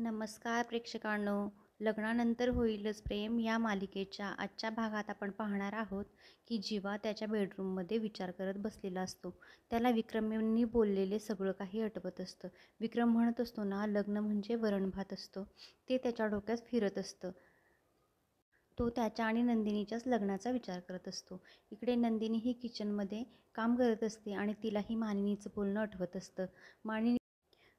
नमस्कार प्रेक्षकांनो, लग्नानंतर होईलच प्रेम या मालिकेच्या आजच्या भागात आपण पाहणार आहोत की जीवा त्याच्या बेडरूममध्ये विचार करत बसलेला असतो. त्याला विक्रमने बोललेले सगळं काही आठवत असतं. विक्रम म्हणत असतो ना, लग्न म्हणजे वरणभात असतो, ते त्याच्या डोक्यात फिरत असतं. तो त्याच्या आणि नंदिनीच्याच लग्नाचा विचार करत असतो. इकडे नंदिनी ही किचनमध्ये काम करत असते आणि तिलाही मानिनीचं बोलणं आठवत असतं.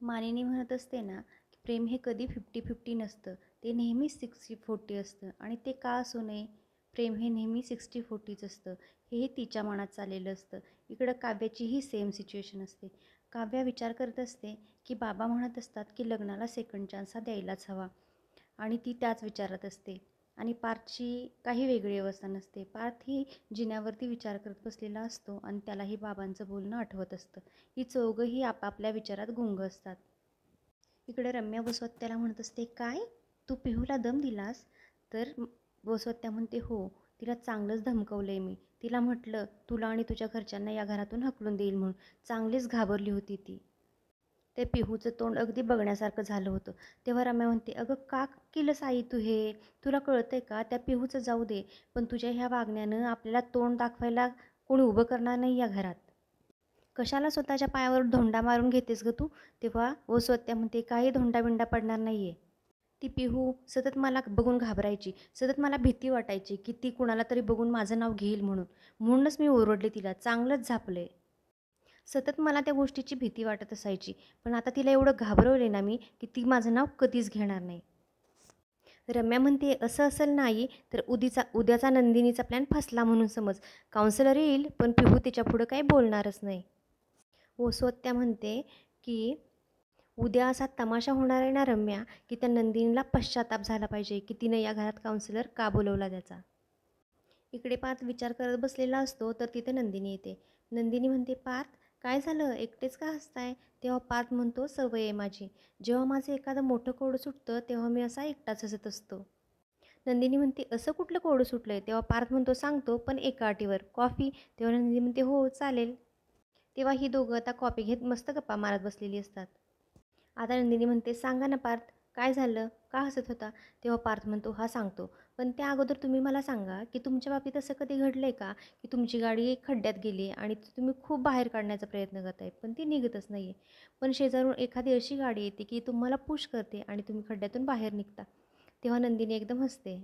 मानिनी म्हणत असते ना, की प्रेम हे कधी 50-50 नसतं, ते नेहमी 60-40 असतं आणि ते का असू नये, प्रेम हे नेहमी 60-40च असतं, हेही तिच्या मनात चाललेलं असतं. इकडं काव्याचीही सेम सिच्युएशन असते. काव्या विचार करत असते की बाबा म्हणत असतात की लग्नाला सेकंड चान्स हा द्यायलाच हवा आणि ती त्याच विचारात असते. आणि पार्थची काही वेगळी अवस्था नसते. पार्थ ही जिन्यावरती विचार करत बसलेला असतो आणि त्यालाही बाबांचं बोलणं आठवत असतं. ही चौघंही आपापल्या विचारात गुंग असतात. इकडे रम्या वसवत्त्याला म्हणत असते, काय तू पिहूला दम दिलास? तर वसवत्त्या म्हणते, हो, तिला चांगलंच धमकवलंय मी. तिला म्हटलं तुला आणि तुझ्या घरच्यांना या घरातून हकलून देईल म्हणून. चांगलीच घाबरली होती ती. ते पिहूचं तोंड अगदी बघण्यासारखं झालं होतं. तेव्हा रम्या म्हणते, अगं का केलंस आई तू हे? तुला कळतंय का? त्या पिहूचं जाऊ दे, पण तुझ्या ह्या वागण्यानं आपल्याला तोंड दाखवायला कोणी उभं करणार नाही या घरात. कशाला स्वतःच्या पायावर धोंडा मारून घेतेस ग तू? तेव्हा वसवत्त्या म्हणते, काही धोंडाबिंडा पडणार नाहीये. ती पिहू सतत मला बघून घाबरायची, सतत मला भीती वाटायची की ती कुणाला तरी बघून माझं नाव घेईल म्हणूनच मी ओरडले तिला, चांगलंच झापले. सतत मला त्या गोष्टीची भीती वाटत असायची, पण आता तिला एवढं घाबरवले ना मी की ती माझं नाव कधीच घेणार नाही. रम्या म्हणते, असं असेल नाही तर उद्याचा नंदिनीचा प्लॅन फसला म्हणून समज. काउन्सिलर येईल पण पिहू तिच्या पुढं काही बोलणारच नाही. वसवत्त्या म्हणते की उद्या असा तमाशा होणार आहे ना रम्या, की त्या नंदिनीला पश्चाताप झाला पाहिजे की तिनं या घरात काउन्सिलर का बोलवला त्याचा. इकडे पार्थ विचार करत बसलेला असतो तर तिथे नंदिनी येते. नंदिनी म्हणते, पार्थ काय झालं, एकटेच का हसताय? तेव्हा पार्थ म्हणतो, सवय आहे माझी, जेव्हा माझं एखादं मोठं कोड सुटतं तेव्हा मी असा एकटाच हसत असतो. नंदिनी म्हणते, असं कुठलं कोड सुटलंय? तेव्हा पार्थ म्हणतो, सांगतो पण एका अटीवर, कॉफी. तेव्हा नंदिनी म्हणते, हो चालेल. तेव्हा ही दोघं आता कॉफी घेत मस्त गप्पा मारत बसलेली असतात. आता नंदिनी म्हणते, सांगा ना पार्थ, काय झालं, का हसत होता? तेव्हा पार्थ म्हणतो, हा सांगतो, पण त्या अगोदर तुम्ही मला सांगा की तुमच्या बाबतीत असं कधी घडलं आहे का की तुमची गाडी खड्ड्यात गेली आणि तुम्ही खूप बाहेर काढण्याचा प्रयत्न करताय पण ती निघतच नाही आहे, पण शेजारून एखादी अशी गाडी येते की तुम्हाला पुश करते आणि तुम्ही खड्ड्यातून बाहेर निघता. तेव्हा नंदिनी एकदम हसते.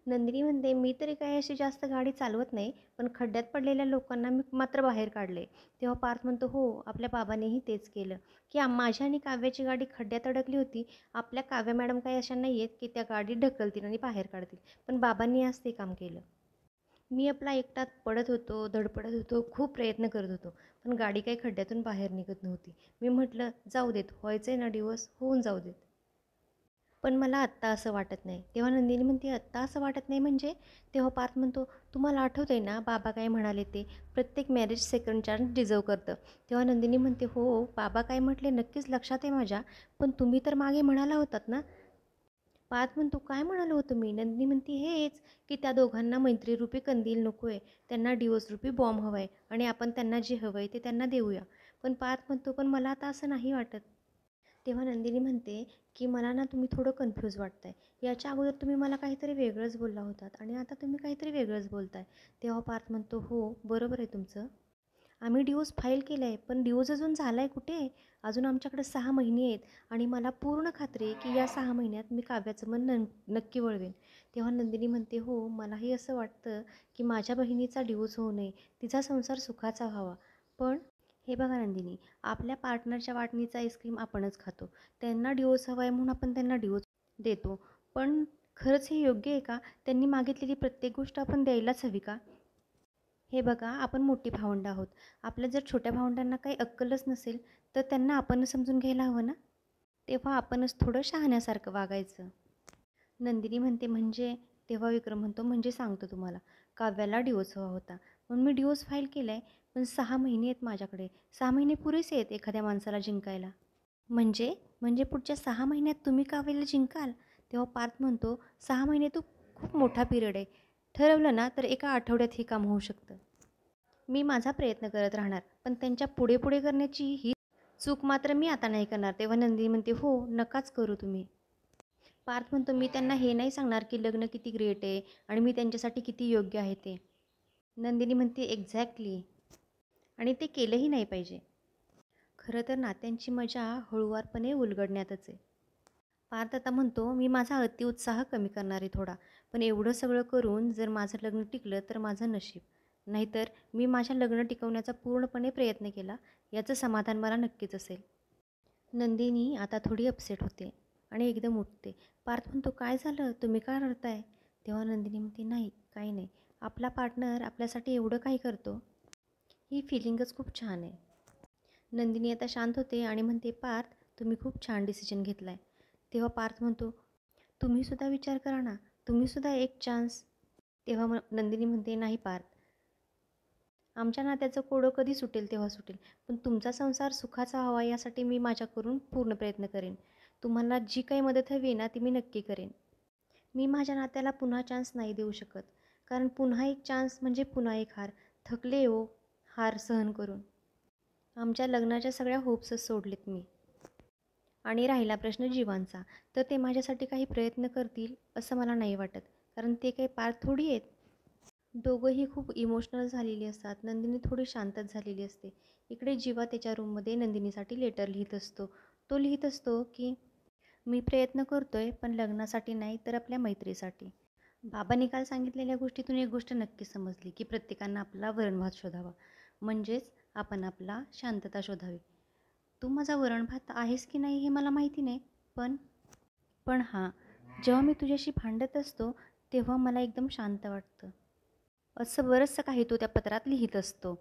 नंदिनी म्हणते, मी तरी काही अशी जास्त गाडी चालवत नाही, पण खड्ड्यात पडलेल्या लोकांना मी मात्र बाहेर काढले. तेव्हा पार्थ म्हणतो, हो, आपल्या बाबांनीही तेच केलं की माझ्या आणि काव्याची गाडी खड्ड्यात अडकली होती. आपल्या काव्या मॅडम काही अशा नाही आहेत की त्या गाडीत ढकलतील आणि बाहेर काढतील, पण बाबांनी आज ते काम केलं. मी आपला एकटात पडत होतो, धडपडत होतो, खूप प्रयत्न करत होतो, पण गाडी काही खड्ड्यातून बाहेर निघत नव्हती. मी म्हटलं, जाऊ देत, व्हायचं आहे ना डिवोर्स, होऊन जाऊ देत. पण मला आत्ता असं वाटत नाही. तेव्हा नंदिनी म्हणते, आत्ता असं वाटत नाही म्हणजे? तेव्हा पार्थ म्हणतो, तुम्हाला आठवतं आहे ना बाबा काय म्हणाले ते, प्रत्येक मॅरेज सेकंड चान्स डिझर्व करतं. तेव्हा नंदिनी म्हणते, हो बाबा काय म्हटले नक्कीच लक्षात आहे माझ्या, पण तुम्ही तर मागे म्हणाला होतात ना. पार्थ म्हणतो, काय म्हणालो होतो मी? नंदिनी म्हणते, हेच की त्या दोघांना मैत्रीरूपी कंदील नको आहे, त्यांना डिवोर्सरूपी बॉम्ब हवा आहे आणि आपण त्यांना जे हवं आहे ते त्यांना देऊया. पण पार्थ म्हणतो, पण मला आता असं नाही वाटत. तेव्हा नंदिनी म्हणते की मला ना तुम्ही थोडं कन्फ्यूज वाटताय. याच्या अगोदर तुम्ही मला काहीतरी वेगळंच बोलला होतात आणि आता तुम्ही काहीतरी वेगळंच बोलताय. तेव्हा पार्थ म्हणतो, हो बरोबर आहे तुमचं, आम्ही डिवोर्स फाईल केला आहे, पण डिवोर्स अजून झाला आहे कुठे? अजून आमच्याकडे 6 महिने आहेत आणि मला पूर्ण खात्री आहे की या 6 महिन्यात मी काव्याचं मन नक्की वळवेन. तेव्हा नंदिनी म्हणते, हो मलाही असं वाटतं की माझ्या बहिणीचा डिवोर्स होऊ नये, तिचा संसार सुखाचा व्हावा. पण हे बघा नंदिनी, आपल्या पार्टनरच्या वाटणीचा आईस्क्रीम आपणच खातो. त्यांना डिवोर्स हवा आहे म्हणून आपण त्यांना डिवोर्स देतो, पण खरंच हे योग्य आहे का? त्यांनी मागितलेली प्रत्येक गोष्ट आपण द्यायलाच हवी का? हे बघा, आपण मोठी भावंडं आहोत. आपल्या जर छोट्या भावंडांना काही अक्कलच नसेल तर त्यांना आपणच समजून घ्यायला हवं ना. तेव्हा आपणच थोडं शहाण्यासारखं वागायचं. नंदिनी म्हणते, म्हणजे? तेव्हा विक्रम म्हणतो, म्हणजे सांगतो तुम्हाला, काव्याला डिवोर्स हवा होता म्हणून मी डिवोर्स फाईल केला आहे, पण 6 महिने आहेत माझ्याकडे. 6 महिने पुरेसे आहेत एखाद्या माणसाला जिंकायला. म्हणजे पुढच्या 6 महिन्यात तुम्ही काव्याला जिंकाल? तेव्हा पार्थ म्हणतो, 6 महिने तो खूप मोठा पिरियड आहे. ठरवलं ना तर एका आठवड्यात हे काम होऊ शकतं. मी माझा प्रयत्न करत राहणार, पण त्यांच्या पुढे पुढे करण्याची ही चूक मात्र मी आता नाही करणार. तेव्हा नंदिनी म्हणते, हो नकाच करू तुम्ही. पार्थ म्हणतो, मी त्यांना हे नाही सांगणार की लग्न किती ग्रेट आहे आणि मी त्यांच्यासाठी किती योग्य आहे ते. नंदिनी म्हणते, एक्झॅक्टली. आणि ते केलंही नाही पाहिजे. खरं तर नात्यांची मजा हळूवारपणे उलगडण्यातच आहे. पार्थ आता म्हणतो, मी माझा अतिउत्साह कमी करणार आहे थोडा. पण एवढं सगळं करून जर माझं लग्न टिकलं तर माझं नशीब. नाहीतर मी माझ्या लग्न टिकवण्याचा पूर्णपणे प्रयत्न केला, याचं समाधान मला नक्कीच असेल. नंदिनी आता थोडी अपसेट होते आणि एकदम उठते. पार्थ म्हणतो, काय झालं, तुम्ही का रडताय? तेव्हा नंदिनी म्हणते, नाही काही नाही. आपला पार्टनर आपल्यासाठी एवढं काही करतो, ही फिलिंगच खूप छान आहे. नंदिनी आता शांत होते आणि म्हणते, पार्थ तुम्ही खूप छान डिसिजन घेतला आहे. तेव्हा पार्थ म्हणतो, तुम्हीसुद्धा विचार करा ना, तुम्हीसुद्धा एक चान्स. तेव्हा नंदिनी म्हणते, नाही पार्थ, आमच्या नात्याचं कोडं कधी सुटेल तेव्हा सुटेल, पण तुमचा संसार सुखाचा हवा यासाठी मी माझ्याकडून पूर्ण प्रयत्न करेन. तुम्हाला जी काही मदत हवी ना ती मी नक्की करेन. मी माझ्या नात्याला पुन्हा चान्स नाही देऊ शकत, कारण पुन्हा एक चान्स म्हणजे पुन्हा एक हार. थकले हो हार सहन करून. आमच्या लग्नाच्या सगळ्या होप्सच सोडलेत मी. आणि राहिला प्रश्न जीवांचा, तर ते माझ्यासाठी काही प्रयत्न करतील असं मला नाही वाटत, कारण ते काही पार्थ थोडी आहेत. दोघंही खूप इमोशनल झालेली असतात. नंदिनी थोडी शांतच झालेली असते. इकडे जीवा त्याच्या रूममध्ये नंदिनीसाठी लेटर लिहित असतो. तो लिहित असतो की मी प्रयत्न करतोय, पण लग्नासाठी नाही तर आपल्या मैत्रीसाठी. बाबांनी काल सांगितलेल्या गोष्टीतून एक गोष्ट नक्की समजली की प्रत्येकानं आपला वरणभात शोधावा, म्हणजेच आपण आपला शांतता शोधावी. तू माझा वरणभात आहेस की नाही हे मला माहिती नाही, पण हां, जेव्हा मी तुझ्याशी भांडत असतो तेव्हा मला एकदम शांत वाटतं. असं बरंचसं काही तो त्या पत्रात लिहित असतो.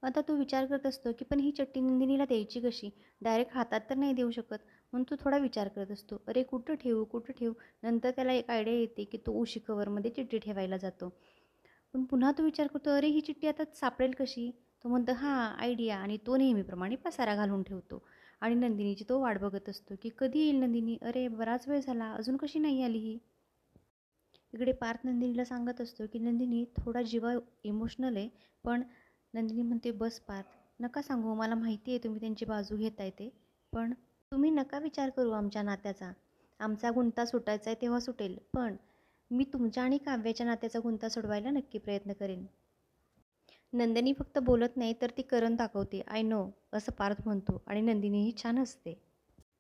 आता तो विचार करत असतो की पण ही चिठ्ठी नंदिनीला द्यायची कशी? डायरेक्ट हातात तर नाही देऊ शकत. म्हणून तो थोडा विचार करत असतो. अरे कुठं ठेवू? नंतर त्याला एक आयडिया येते की तो उशी कवरमध्ये चिठ्ठी ठेवायला जातो. पण पुन्हा तो विचार करतो, अरे ही चिठ्ठी आता सापडेल कशी? तो म्हणतो, हां आयडिया, आणि तो नेहमीप्रमाणे पसारा घालून ठेवतो. आणि नंदिनीची तो वाट बघत असतो की कधी येईल नंदिनी? अरे बराच वेळ झाला, अजून कशी नाही आली ही? इकडे पार्थ नंदिनीला सांगत असतो की नंदिनी थोडा जीवा इमोशनल आहे, पण नंदिनी म्हणते, बस पार्थ नका सांगू, मला माहिती आहे तुम्ही त्यांची बाजू घेताय ते, पण तुम्ही नका विचार करू आमच्या नात्याचा. आमचा गुंता सुटायचा आहे तेव्हा सुटेल, पण मी तुमच्या आणि काव्याच्या नात्याचा गुंता सोडवायला नक्की प्रयत्न करेन. नंदिनी फक्त बोलत नाही तर ती करून दाखवते. आय नो, असं पार्थ म्हणतो आणि नंदिनीही छान हसते.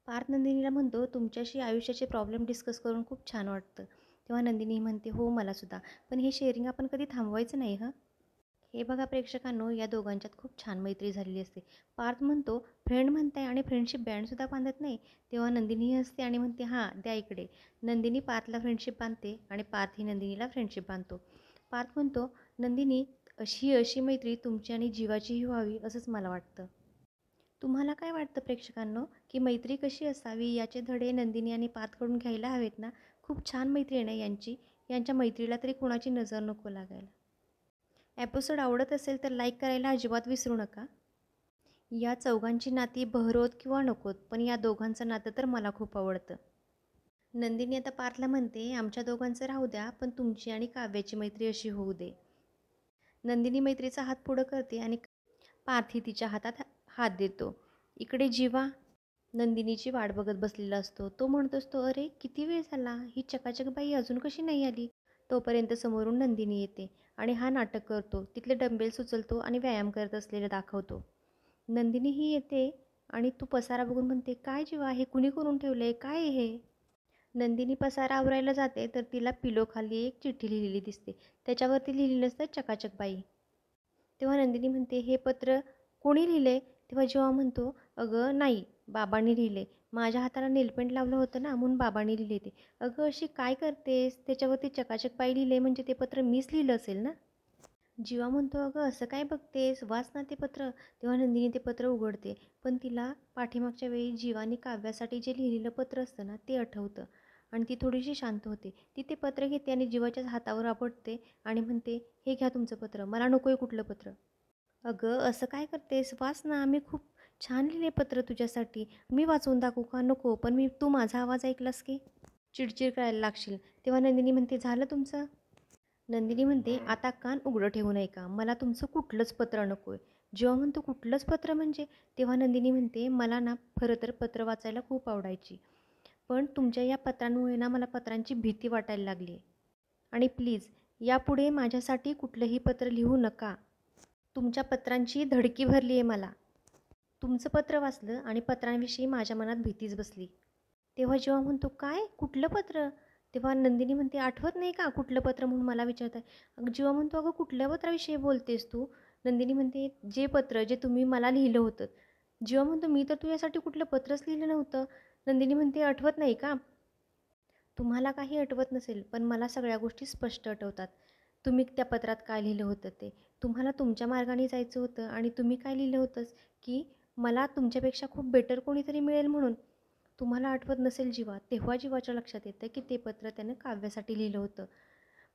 पार्थ नंदिनीला म्हणतो, तुमच्याशी आयुष्याचे प्रॉब्लेम डिस्कस करून खूप छान वाटतं. तेव्हा नंदिनी म्हणते, हो मलासुद्धा, पण हे शेअरिंग आपण कधी थांबवायचं नाही हं. हे बघा प्रेक्षकांनो, या दोघांच्यात खूप छान मैत्री झालेली असते. पार्थ म्हणतो, फ्रेंड म्हणताय आणि फ्रेंडशिप बँडसुद्धा बांधत नाही? तेव्हा नंदिनी हसते आणि म्हणते, हां द्या इकडे. नंदिनी पार्थला फ्रेंडशिप बांधते आणि पार्थही नंदिनीला फ्रेंडशिप बांधतो. पार्थ म्हणतो, नंदिनी अशी मैत्री तुमची आणि जीवाचीही व्हावी असंच मला वाटतं. तुम्हाला काय वाटतं प्रेक्षकांनो, की मैत्री कशी असावी याचे धडे नंदिनी आणि पार्थकडून घ्यायला हवेत ना? खूप छान मैत्री आहे ना यांची. यांच्या मैत्रीला तरी कोणाची नजर नको लागायला. एपिसोड आवडत असेल तर लाईक करायला अजिबात विसरू नका. या चौघांची नाती बहरोत किंवा नकोत, पण या दोघांचं नातं तर मला खूप आवडतं. नंदिनी आता पार्थला म्हणते, आमच्या दोघांचं राहू द्या, पण तुमची आणि काव्याची मैत्री अशी होऊ दे. नंदिनी मैत्रीचा हात पुढं करते आणि पार्थी तिच्या हातात हात देतो. इकडे जीवा नंदिनीची वाट बघत बसलेला असतो. तो म्हणत असतो, अरे किती वेळ झाला, ही चकाचक बाई अजून कशी नाही आली? तोपर्यंत समोरून नंदिनी येते आणि हा नाटक करतो. तिथले डंबेल्स उचलतो आणि व्यायाम करत असलेलं दाखवतो. नंदिनीही येते आणि तू पसारा बघून म्हणते, काय जीवा, हे कुणी करून ठेवलंय, काय आहे हे? नंदिनी पसारा आवरायला जाते तर तिला पिलोखाली एक चिठ्ठी लिहिलेली दिसते. त्याच्यावरती लिहिलेलं असतं, चकाचक बाई. तेव्हा नंदिनी म्हणते, हे पत्र कोणी लिहिले? तेव्हा जेव्हा म्हणतो, अगं नाही, बाबांनी लिहिले. माझ्या हाताला नेलपेंट लावलं होतं ना, म्हणून बाबांनी लिहिले ते. अगं अशी काय करतेस? त्याच्यावरती चकाचक बाई लिहिले म्हणजे ते पत्र मीच लिहिलं असेल ना? जीवा म्हणतो, अगं असं काय बघतेस, वाच ना ते पत्र. तेव्हा नंदिनी ते पत्र उघडते, पण तिला पाठीमागच्या वेळी जीवानी काव्यासाठी जे लिहिलेलं पत्र असतं ना ते आठवतं आणि ती थोडीशी शांत होते. ती ते पत्र घेते आणि जीवाच्याच हातावर आपटते आणि म्हणते, हे घ्या तुमचं पत्र, मला नको आहे कुठलं पत्र. अगं असं काय करतेस, वाच ना, मी खूप छान लिहिले पत्र तुझ्यासाठी. मी वाचून दाखवू का? नको, पण तू माझा आवाज ऐकलास की चिडचिड करायला लागशील. तेव्हा नंदिनी म्हणते, झालं तुमचं? नंदिनी म्हणते, आता कान उघडं ठेवू नये का? मला तुमचं कुठलंच पत्र नको आहे. जेव्हा म्हणतो कुठलंच पत्र म्हणजे, तेव्हा नंदिनी म्हणते मला ना खरं तर पत्र वाचायला खूप आवडायची, पण तुमच्या या पत्रांमुळे ना मला पत्रांची भीती वाटायला लागली आहे आणि प्लीज यापुढे माझ्यासाठी कुठलंही पत्र लिहू नका. तुमच्या पत्रांची धडकी भरली आहे मला. तुमचं पत्र वाचलं आणि पत्रांविषयी माझ्या मनात भीतीच बसली. तेव्हा जेव्हा म्हणतो काय कुठलं पत्र, तेव्हा नंदिनी म्हणते आठवत नाही का कुठलं पत्र म्हणून मला विचारत आहे. अगं जेव्हा म्हणतो अगं कुठल्या पत्राविषयी बोलतेस तू. नंदिनी म्हणते जे पत्र जे तुम्ही मला लिहिलं होतं. जेव्हा म्हणतो मी तर तुझ्यासाठी कुठलं पत्रच लिहिलं नव्हतं. नंदिनी म्हणते आठवत नाही का. तुम्हाला काही आठवत नसेल पण मला सगळ्या गोष्टी स्पष्ट आठवतात. तुम्ही त्या पत्रात काय लिहिलं होतं ते. तुम्हाला तुमच्या मार्गाने जायचं होतं आणि तुम्ही काय लिहिलं होतंस की मला तुमच्यापेक्षा खूप बेटर कोणीतरी मिळेल म्हणून. तुम्हाला आठवत नसेल जीवा, तेव्हा जीवाच्या लक्षात येतं की ते पत्र त्यानं काव्यासाठी लिहिलं होतं.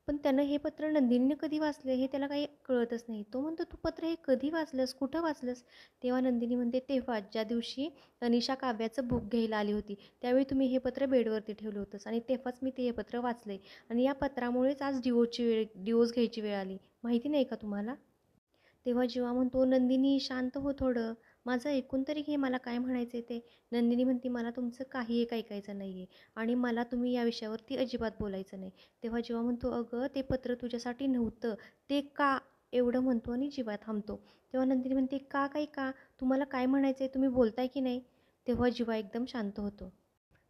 पण त्यानं हे पत्र नंदिनीनं कधी वाचलं हे त्याला काही कळतच नाही. तो म्हणतो तू पत्र हे कधी वाचलंस, कुठं वाचलंस. तेव्हा नंदिनी म्हणते तेव्हा ज्या दिवशी अनिशा काव्याचं बुक घ्यायला आली होती, त्यावेळी तुम्ही हे पत्र बेडवरती ठेवलं होतंस आणि तेव्हाच मी ते हे पत्र वाचले आणि या पत्रामुळेच आज डिवोर्स घ्यायची वेळ आली. माहिती नाही का तुम्हाला. तेव्हा जेव्हा म्हणतो नंदिनी शांत हो थोडं, माझं ऐकून तरी घे मला काय म्हणायचं आहे ते. नंदिनी म्हणते मला तुमचं काही एक ऐकायचं नाही आहे आणि मला तुम्ही या विषयावरती अजिबात बोलायचं नाही. तेव्हा जेव्हा म्हणतो अगं ते पत्र तुझ्यासाठी नव्हतं, ते का एवढं म्हणतो आणि जीवा थांबतो. तेव्हा नंदिनी म्हणते का काही का, तुम्हाला काय म्हणायचं आहे, तुम्ही बोलताय की नाही. तेव्हा जीवा एकदम शांत होतो.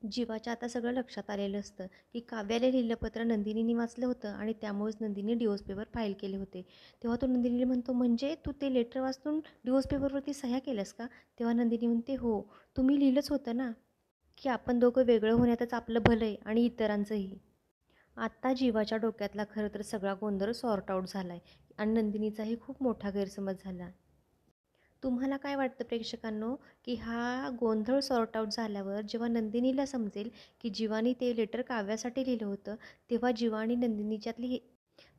जीवाच्या आता सगळं लक्षात आलेलं असतं की काव्याला लिहिलं पत्र नंदिनीने वाचलं होतं आणि त्यामुळेच नंदिनी डिवोर्स पेपर फाईल केले होते. तेव्हा तो नंदिनीला म्हणतो म्हणजे तू ते लेटर वाचून डिवोर्स पेपरवरती सह्या केल्यास का. तेव्हा नंदिनी म्हणते हो, तुम्ही लिहिलंच होतं ना की आपण दोघं वेगळं होण्यातच आपलं भलं आहे आणि इतरांचंही. आत्ता जीवाच्या डोक्यातला खरं तर सगळा गोंधळ सॉर्ट आऊट झाला आहे आणि नंदिनीचाही खूप मोठा गैरसमज झाला. तुम्हाला काय वाटतं प्रेक्षकांनो, की हा गोंधळ सॉर्ट आऊट झाल्यावर जेव्हा नंदिनीला समजेल की जीवानी ते लेटर काव्यासाठी लिहिलं होतं, तेव्हा जीवा आणि नंदिनीच्यातली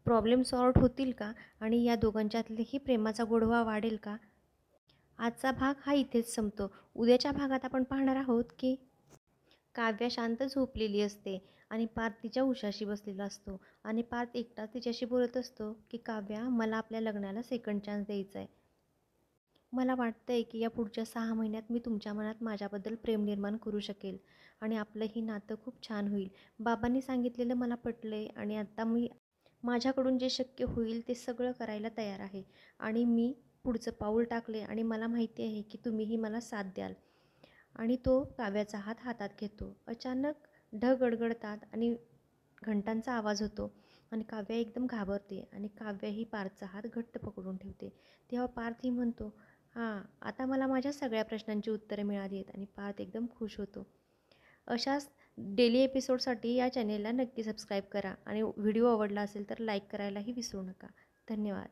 प्रॉब्लेम सॉर्ट होतील का आणि या दोघांच्यातलीही प्रेमाचा गोडवा वाढेल का. आजचा भाग हा इथेच संपतो. उद्याच्या भागात आपण पाहणार आहोत की काव्या शांत झोपलेली असते आणि पार्थ तिच्या उशाशी बसलेला असतो आणि पार्थ एकटाच तिच्याशी बोलत असतो की काव्या मला आपल्या लग्नाला सेकंड चान्स द्यायचा आहे. मला वाटतं आहे की या पुढच्या 6 महिन्यात मी तुमच्या मनात माझ्याबद्दल प्रेम निर्माण करू शकेल आणि आपलंही नातं खूप छान होईल. बाबांनी सांगितलेलं मला पटलं आहे आणि आता मी माझ्याकडून जे शक्य होईल ते सगळं करायला तयार आहे आणि मी पुढचं पाऊल टाकले आणि मला माहिती आहे की तुम्हीही मला साथ द्याल. आणि तो काव्याचा हात हातात घेतो. अचानक ढग गडगडतात आणि घंटांचा आवाज होतो आणि काव्या एकदम घाबरते आणि काव्या ही पार्थचा हात घट्ट पकडून ठेवते. तेव्हा पार्थही म्हणतो हां, आता मला माझ्या सगळ्या प्रश्नांची उत्तरे मिळाली आहेत आणि पार्थ एकदम खुश होतो. अशाच डेली एपिसोडसाठी या चॅनेलला नक्की सबस्क्राईब करा आणि व्हिडिओ आवडला असेल तर लाईक करायलाही विसरू नका. धन्यवाद.